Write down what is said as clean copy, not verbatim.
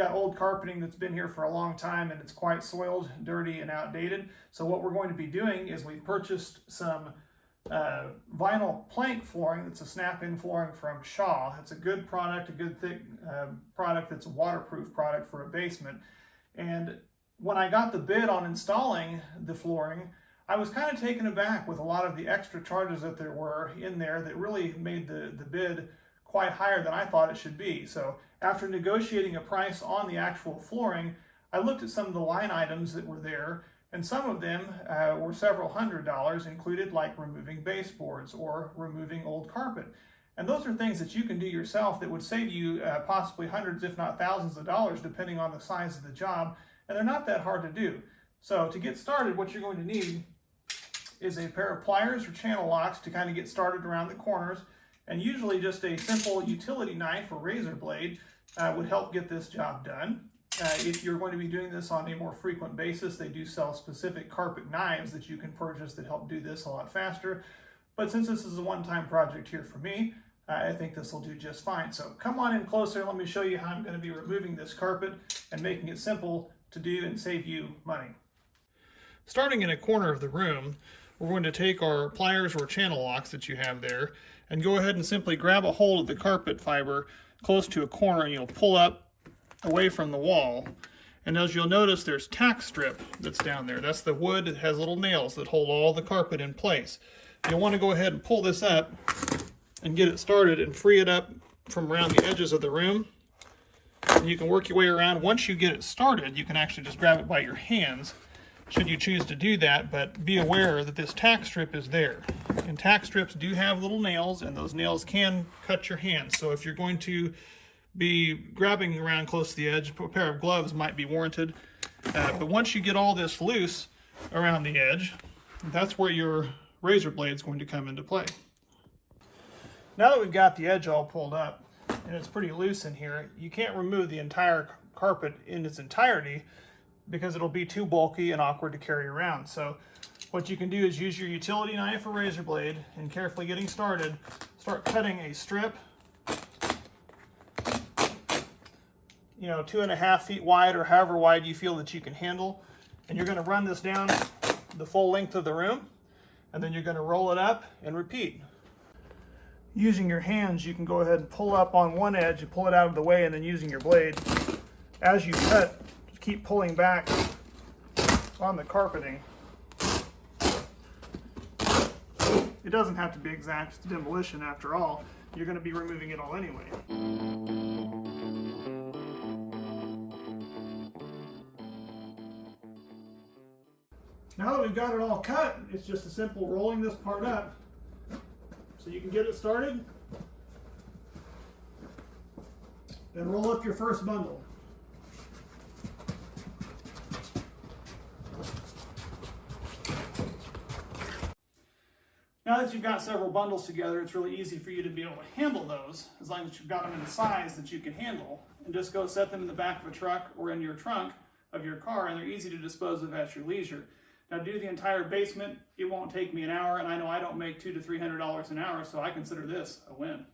got old carpeting that's been here for a long time and it's quite soiled, dirty, and outdated. So what we're going to be doing is we've purchased some vinyl plank flooring. That's a snap-in flooring from Shaw. It's a good product, a good thick product that's a waterproof product for a basement. And when I got the bid on installing the flooring, I was kind of taken aback with a lot of the extra charges that there were in there that really made the bid quite higher than I thought it should be. So after negotiating a price on the actual flooring, I looked at some of the line items that were there, and some of them were several $100s included, like removing baseboards or removing old carpet. And those are things that you can do yourself that would save you possibly hundreds, if not thousands of dollars, depending on the size of the job, and they're not that hard to do. So to get started, what you're going to need is a pair of pliers or channel locks to kind of get started around the corners, and usually just a simple utility knife or razor blade would help get this job done. If you're going to be doing this on a more frequent basis, they do sell specific carpet knives that you can purchase that help do this a lot faster. But since this is a one-time project here for me, I think this will do just fine. So come on in closer, let me show you how I'm going to be removing this carpet and making it simple to do and save you money. Starting in a corner of the room, we're going to take our pliers or channel locks that you have there and go ahead and simply grab a hold of the carpet fiber close to a corner, and you'll pull up away from the wall. And as you'll notice, there's tack strip that's down there. That's the wood that has little nails that hold all the carpet in place. You'll want to go ahead and pull this up and get it started and free it up from around the edges of the room. And you can work your way around. Once you get it started, you can actually just grab it by your hands, should you choose to do that, but be aware that this tack strip is there. And tack strips do have little nails, and those nails can cut your hands. So if you're going to be grabbing around close to the edge, a pair of gloves might be warranted. But once you get all this loose around the edge, that's where your razor blade is going to come into play. Now that we've got the edge all pulled up, and it's pretty loose in here, you can't remove the entire carpet in its entirety because it'll be too bulky and awkward to carry around. So what you can do is use your utility knife or razor blade, and carefully getting started, start cutting a strip, 2.5 feet wide or however wide you feel that you can handle. And you're going to run this down the full length of the room, and then you're going to roll it up and repeat. Using your hands, you can go ahead and pull up on one edge and pull it out of the way, and then using your blade, as you cut, just keep pulling back on the carpeting. It doesn't have to be exact demolition after all. You're going to be removing it all anyway. Now that we've got it all cut, it's just a simple rolling this part up so you can get it started. Then roll up your first bundle. Now that you've got several bundles together, it's really easy for you to be able to handle those, as long as you've got them in a size that you can handle. And just go set them in the back of a truck or in your trunk of your car, and they're easy to dispose of at your leisure. Now, do the entire basement, it won't take me an hour, and I know I don't make $200 to $300 an hour, so I consider this a win.